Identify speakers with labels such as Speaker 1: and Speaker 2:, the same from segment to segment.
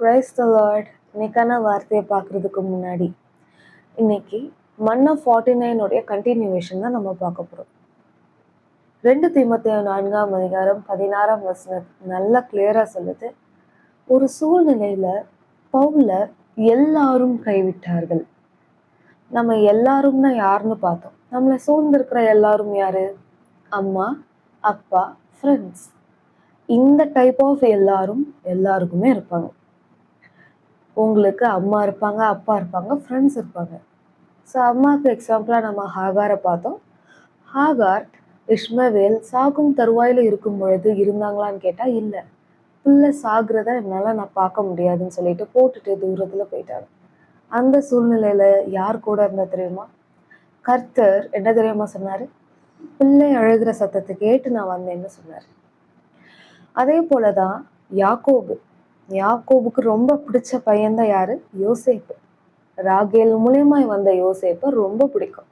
Speaker 1: Praise the Lord. இன்னைக்கான வார்த்தையை பார்க்குறதுக்கு முன்னாடி இன்னைக்கு மன் ஆஃப் 49 கண்டினியூவேஷன் தான் நம்ம பார்க்க போகிறோம். 2 தீமோத்தேயு 4:16 நல்லா கிளியராக சொல்லுது. ஒரு சூழ்நிலையில் பவுல எல்லாரும் கைவிட்டார்கள். நம்ம எல்லாரும்னா யாருன்னு பார்த்தோம். நம்மளை சூழ்ந்திருக்கிற எல்லாரும் யாரு? அம்மா, அப்பா, ஃப்ரெண்ட்ஸ். இந்த டைப் ஆஃப் எல்லாருக்குமே இருப்பாங்க. உங்களுக்கு அம்மா இருப்பாங்க, அப்பா இருப்பாங்க, ஃப்ரெண்ட்ஸ் இருப்பாங்க. ஸோ அம்மாவுக்கு எக்ஸாம்பிளாக நம்ம ஹாகாரை பார்த்தோம். ஹாகார் இஸ்மவேல் சாகும் தருவாயில் இருக்கும் பொழுது இருந்தாங்களான்னு கேட்டால் இல்லை. பிள்ளை சாகுறத என்னால் நான் பார்க்க முடியாதுன்னு சொல்லிட்டு போட்டுட்டு தூரத்தில் போயிட்டாங்க. அந்த சூழ்நிலையில் யார் கூட இருந்தால் தெரியுமா? கர்த்தர் என்ன தெரியுமா சொன்னார்? பிள்ளை அழுகிற சத்தத்தை கேட்டு நான் வந்தேன்னு சொன்னார். அதே போல தான் யாக்கோபுக்கு ரொம்ப பிடிச்ச பையன்தான் யாரு? யோசேப்பு. ராகேல் மூலியமாய் வந்த யோசேப்பை ரொம்ப பிடிக்கும்.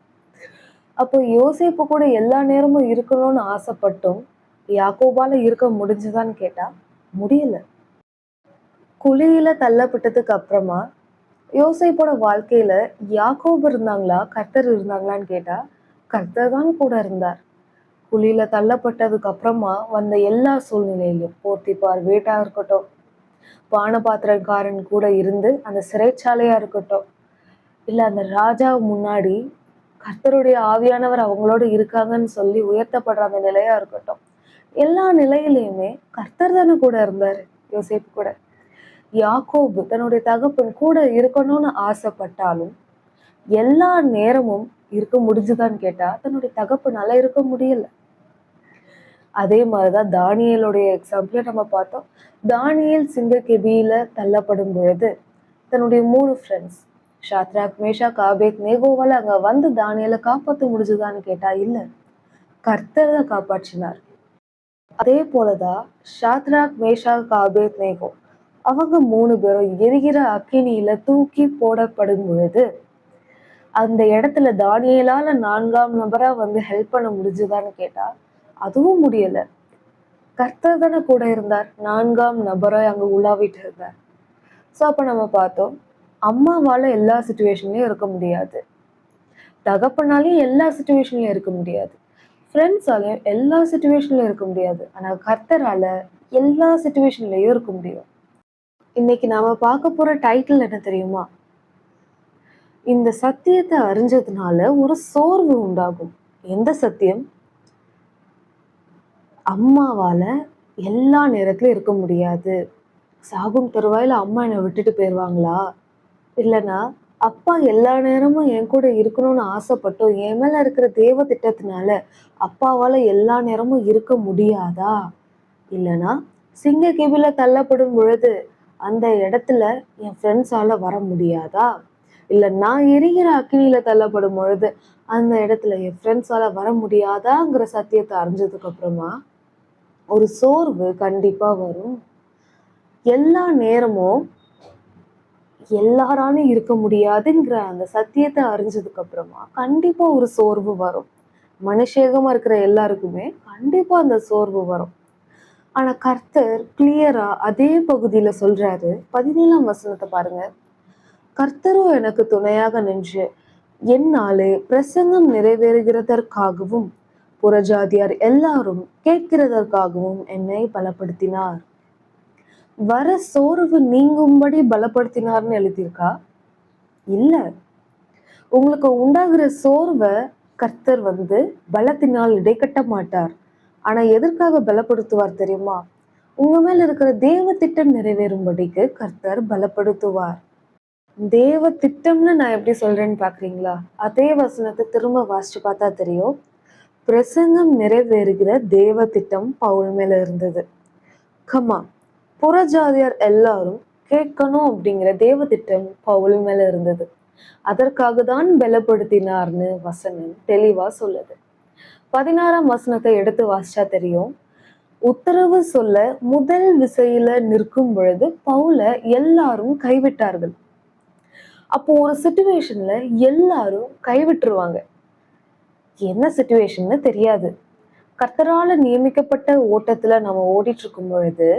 Speaker 1: அப்போ யோசேப்பு கூட எல்லா நேரமும் இருக்கணும்னு ஆசைப்பட்டும் யாக்கோபால இருக்க முடிஞ்சுதான்னு கேட்டா முடியல. குழியில தள்ளப்பட்டதுக்கு அப்புறமா யோசேப்போட வாழ்க்கையில யாக்கோபு இருந்தாங்களா, கர்த்தர் இருந்தாங்களான்னு கேட்டா கர்த்தர் தான் கூட இருந்தார். குழியில தள்ளப்பட்டதுக்கு அப்புறமா வந்த எல்லா சூழ்நிலையிலும் போர்த்திபார் வீட்டா இருக்கட்டும், பானபாத்திரக்காரன் கூட இருந்து அந்த சிறைச்சாலையா இருக்கட்டும், இல்ல அந்த ராஜா முன்னாடி கர்த்தருடைய ஆவியானவர் அவங்களோட இருக்காங்கன்னு சொல்லி உயர்த்தப்படுற அந்த நிலையா இருக்கட்டும், எல்லா நிலையிலையுமே கர்த்தர் தானே கூட இருந்தாரு யோசேப்பு கூட. யாக்கோபு தன்னுடைய தகப்பன் கூட இருக்கணும்னு ஆசைப்பட்டாலும் எல்லா நேரமும் இருக்க முடிஞ்சுதான்னு கேட்டா தன்னுடைய தகப்பனால இருக்க முடியல. அதே மாதிரிதான் தானியேலுடைய எக்ஸாம்பிள நம்ம பார்த்தோம். தானியேல் சிங்க கெபியில தள்ளப்படும் பொழுது தன்னுடைய 3 ஃப்ரெண்ட்ஸ் ஷாத்ராக், மேஷாக், ஆபேத்நேகோவால அங்க வந்து தானியேலை காப்பாற்ற முடிஞ்சுதான்னு கேட்டா இல்ல, கர்த்தர் தான் காப்பாற்றினார். அதே போலதான் ஷாத்ராக், மேஷாக், ஆபேத்நேகோ அவங்க 3 பேரும் எரிகிற அக்கினியில தூக்கி போடப்படும் பொழுது அந்த இடத்துல தானியேலால 4ஆம் நபரா வந்து ஹெல்ப் பண்ண முடிஞ்சுதான்னு கேட்டா அதுவும் முடியல. கர்த்தர் தானே கூட இருந்தார், 4ஆம் நபராய் அங்க உலாவிட்டு இருந்தார். ஸோ அப்ப நம்ம பார்த்தோம், அம்மாவால எல்லா சுச்சுவேஷன்லயும் இருக்க முடியாது, தகப்பனாலையும் எல்லா சுச்சுவேஷன்லயும் இருக்க முடியாது, ஃப்ரெண்ட்ஸாலையும் எல்லா சுச்சுவேஷன்லயும் இருக்க முடியாது. ஆனா கர்த்தரால எல்லா சுச்சுவேஷன்லயும் இருக்க முடியும். இன்னைக்கு நாம பார்க்க போற டைட்டில் என்ன தெரியுமா? இந்த சத்தியத்தை அறிஞ்சதுனால ஒரு சோர்வு உண்டாகும். எந்த சத்தியம்? அம்மாவால எல்லா நேரத்திலும் இருக்க முடியாது. சாகும் தருவாயில அம்மா என்னை விட்டுட்டு போயிடுவாங்களா? இல்லைன்னா அப்பா எல்லா நேரமும் என் கூட இருக்கணும்னு ஆசைப்பட்டோம் என் மேல இருக்கிற தேவ திட்டத்தினால அப்பாவால எல்லா நேரமும் இருக்க முடியாதா? இல்லைன்னா சிங்க கெபில தள்ளப்படும் பொழுது அந்த இடத்துல என் ஃப்ரெண்ட்ஸால வர முடியாதா? இல்லை நான் எரிகிற அக்கினியில தள்ளப்படும் பொழுது அந்த இடத்துல என் ஃப்ரெண்ட்ஸால வர முடியாதாங்கிற சத்தியத்தை அறிஞ்சதுக்கு அப்புறமா ஒரு சோர்வு கண்டிப்பா வரும். எல்லா நேரமும் எல்லாராலும் இருக்க முடியாதுங்கிற அந்த சத்தியத்தை அறிஞ்சதுக்கு அப்புறமா கண்டிப்பா ஒரு சோர்வு வரும். மனுஷேகமா இருக்கிற எல்லாருக்குமே கண்டிப்பா அந்த சோர்வு வரும். ஆனா கர்த்தர் கிளியரா அதே பகுதியில சொல்றாரு. 17ஆம் வசனத்தை பாருங்க. கர்த்தரும் எனக்கு துணையாக நின்று என்னாலே பிரசங்கம் நிறைவேறுகிறதற்காகவும் புறஜாதியார் எல்லாரும் கேட்கிறதற்காகவும் என்னை பலப்படுத்தினார். வர சோர்வு நீங்கும்படி பலப்படுத்தினார்னு எழுதியிருக்கா? இல்ல. உங்களுக்கு உண்டாகிற சோர்வை கர்த்தர் வந்து பலத்தினால் இடைக்கட்ட மாட்டார். ஆனா எதற்காக பலப்படுத்துவார் தெரியுமா? உங்க மேல இருக்கிற தேவ திட்டம் நிறைவேறும்படிக்கு கர்த்தர் பலப்படுத்துவார். தேவ திட்டம்னு நான் எப்படி சொல்றேன்னு பாக்குறீங்களா? அதே வசனத்தை திரும்ப வாசிச்சு பார்த்தா தெரியும். பிரசங்கம் நிறைவேறுகிற தேவ திட்டம் பவுல் மேல இருந்தது. கமா, புறஜாதியார் எல்லாரும் கேட்கணும் அப்படிங்கிற தேவ திட்டம் பவுல் மேல இருந்தது. அதற்காக தான் பலப்படுத்தினார்னு வசனம் தெளிவா சொல்லுது. 16ஆம் வசனத்தை எடுத்து வாசிச்சா தெரியும். உத்தரவு சொல்ல முதல் விசையில நிற்கும் பொழுது பவுல எல்லாரும் கைவிட்டார்கள். அப்போ ஒரு சிச்சுவேஷன்ல எல்லாரும் கைவிட்டுருவாங்க. என்ன சிச்சுவேஷன்னு தெரியாது. கர்த்தரால நியமிக்கப்பட்ட ஓட்டத்துல நம்ம ஓடிட்டு இருக்கும் பொழுது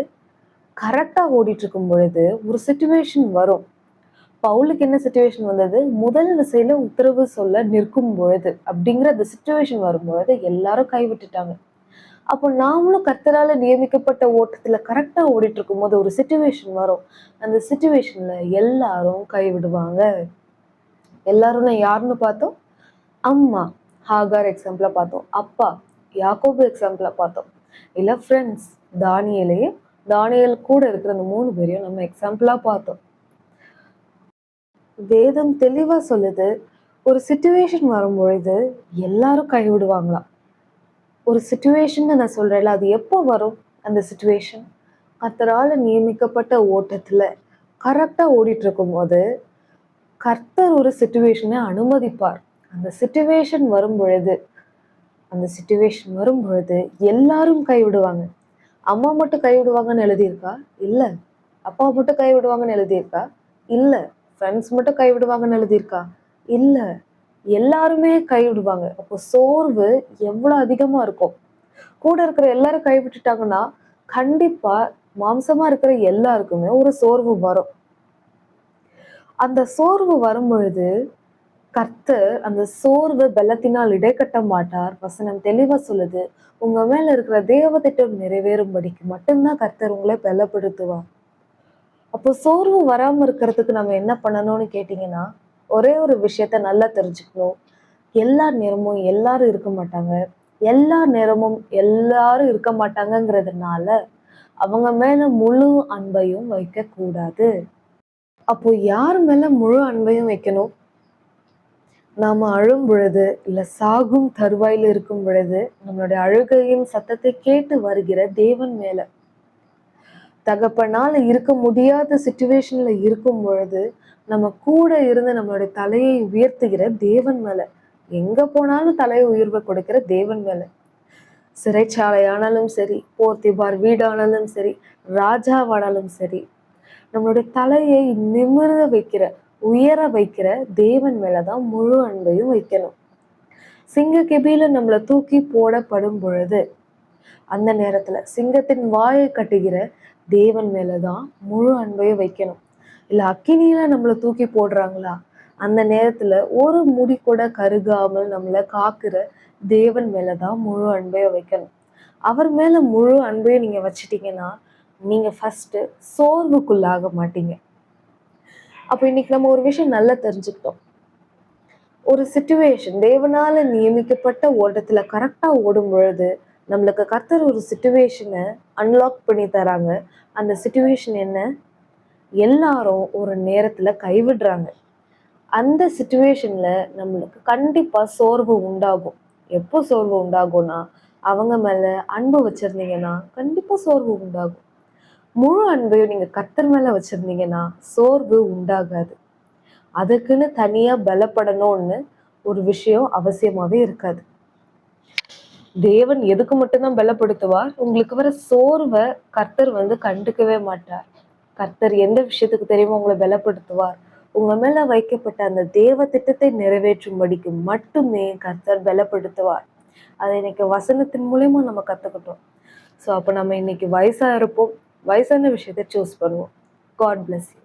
Speaker 1: கரெக்டா ஓடிட்டு இருக்கும் பொழுது ஒரு சுச்சுவேஷன் வரும். பவுலுக்கு என்ன சுச்சுவேஷன் வந்தது? முதல் விசையில உத்தரவு சொல்ல நிற்கும் பொழுது அப்படிங்கிற அந்த சுச்சுவேஷன் வரும்பொழுது எல்லாரும் கைவிட்டுட்டாங்க. அப்போ நாமளும் கர்த்தரால நியமிக்கப்பட்ட ஓட்டத்துல கரெக்டா ஓடிட்டு இருக்கும்போது ஒரு சுச்சுவேஷன் வரும். அந்த சுச்சுவேஷன்ல எல்லாரும் கைவிடுவாங்க. எல்லாரும் யாருன்னு பார்த்தோம்? அம்மா ஹாகார் எக்ஸாம்பிளா பார்த்தோம். அப்பா யாக்கோபு எக்ஸாம்பிளா பார்த்தோம். இல்ல ஃப்ரெண்ட்ஸ் தானியேலையும் தானியேல் கூட இருக்கிற அந்த 3 பேரையும் நம்ம எக்ஸாம்பிளா பார்த்தோம். வேதம் தெளிவா சொல்லுது, ஒரு சிச்சுவேஷன் வரும்பொழுது எல்லாரும் கைவிடுவாங்களாம். ஒரு சிச்சுவேஷன் நான் சொல்றேன்ல, அது எப்போ வரும்? அந்த சிச்சுவேஷன் கர்த்தரால நியமிக்கப்பட்ட ஓட்டத்துல கரெக்டா ஓடிட்டு இருக்கும்போது கர்த்தர் ஒரு சிச்சுவேஷனை அனுமதிப்பார். அந்த சிச்சுவேஷன் வரும் பொழுது எல்லாரும் கைவிடுவாங்க. அம்மா மட்டும் கைவிடுவாங்கன்னு எழுதியிருக்கா? இல்ல. அப்பா மட்டும் கைவிடுவாங்கன்னு எழுதியிருக்கா? இல்ல. ஃப்ரெண்ட்ஸ் மட்டும் கைவிடுவாங்கன்னு எழுதியிருக்கா? இல்ல. எல்லாருமே கைவிடுவாங்க. அப்போ சோர்வு எவ்வளவு அதிகமா இருக்கும். கூட இருக்கிற எல்லாரும் கைவிட்டுட்டாங்கன்னா கண்டிப்பா மாம்சமா இருக்கிற எல்லாருக்குமே ஒரு சோர்வு வரும். அந்த சோர்வு வரும் பொழுது கர்த்தர் அந்த சோர்வு பலத்தினால் இடைக்கட்ட மாட்டார். வசனம் தெளிவா சொல்லுது, உங்க மேல இருக்கிற தேவ திட்டம் நிறைவேறும்படிக்கு மட்டும்தான் கர்த்தர் உங்களை பலப்படுத்துவார். அப்போ சோர்வு வராம இருக்கிறதுக்கு நம்ம என்ன பண்ணணும்னு கேட்டீங்கன்னா, ஒரே ஒரு விஷயத்த நல்லா தெரிஞ்சுக்கணும். எல்லா நேரமும் எல்லாரும் இருக்க மாட்டாங்க. எல்லா நேரமும் எல்லாரும் இருக்க மாட்டாங்கங்கிறதுனால அவங்க மேல முழு அன்பையும் வைக்க கூடாது. அப்போ யார் மேல முழு அன்பையும் வைக்கணும்? நாம அழும் பொழுது இல்ல சாகும் தருவாயில இருக்கும் பொழுது நம்மளுடைய அழுகையின் சத்தத்தை கேட்டு வருகிற தேவன் மேல, தகப்பனால இருக்க முடியாத சிச்சுவேஷன்ல இருக்கும் பொழுது நம்ம கூட இருந்து நம்மளுடைய தலையை உயர்த்துகிற தேவன் மேல, எங்க போனாலும் தலையை உயர்வை கொடுக்கிற தேவன் மேல, சிறைச்சாலையானாலும் சரி, போர்த்திபார் வீடானாலும் சரி, ராஜாவானாலும் சரி, நம்மளுடைய தலையை நிமிர வைக்கிற உயர வைக்கிற தேவன் மேலதான் முழு அன்பையும் வைக்கணும். சிங்க கெபியில நம்மளை தூக்கி போடப்படும் பொழுது அந்த நேரத்துல சிங்கத்தின் வாயை கட்டுகிற தேவன் மேலதான் முழு அன்பையும் வைக்கணும். இல்ல அக்கினியில நம்மளை தூக்கி போடுறாங்களா, அந்த நேரத்துல ஒரு முடி கூட கருகாமல் நம்மளை காக்குற தேவன் மேலதான் முழு அன்பையும் வைக்கணும். அவர் மேல முழு அன்பையும் நீங்க வச்சிட்டீங்கன்னா நீங்க ஃபர்ஸ்ட் சோர்வுக்குள்ளாக மாட்டீங்க. அப்போ இன்னைக்கு நம்ம ஒரு விஷயம் நல்லா தெரிஞ்சுக்கிட்டோம். ஒரு சிச்சுவேஷன் தேவனால நியமிக்கப்பட்ட ஓட்டத்துல கரெக்டா ஓடும் பொழுது நம்மளுக்கு கர்த்தர் ஒரு சிச்சுவேஷனை அன்லாக் பண்ணி தராங்க. அந்த சிச்சுவேஷன் என்ன? எல்லாரும் ஒரு நேரத்துல கைவிடுறாங்க. அந்த சிச்சுவேஷன்ல நம்மளுக்கு கண்டிப்பா சோர்வு உண்டாகும். எப்போ சோர்வு உண்டாகும்னா, அவங்க மேல அன்பு வச்சிருந்தீங்கன்னா கண்டிப்பா சோர்வு உண்டாகும். முழு அன்பையும் நீங்க கர்த்தர் மேல வச்சிருந்தீங்கன்னா சோர்வு உண்டாகாது. அதுக்குன்னு தனியா பலப்படணும்னு ஒரு விஷயம் அவசியமாவே இருக்காது. தேவன் எதுக்கு மட்டும்தான் பலப்படுத்துவார்? உங்களுக்கு வர சோர்வை கர்த்தர் கண்டுக்கவே மாட்டார். கர்த்தர் எந்த விஷயத்துக்கு தெரியுமா உங்களை பலப்படுத்துவார்? உங்க மேல வைக்கப்பட்ட அந்த தேவ திட்டத்தை நிறைவேற்றும்படிக்கு மட்டுமே கர்த்தர் பலப்படுத்துவார். அதை இன்னைக்கு வசனத்தின் மூலியமா நம்ம கத்துக்கிட்டோம். ஸோ அப்போ நம்ம இன்னைக்கு வயசா இருப்போம், வயசான விஷயத்தை சூஸ் பண்ணுவோம். God bless you.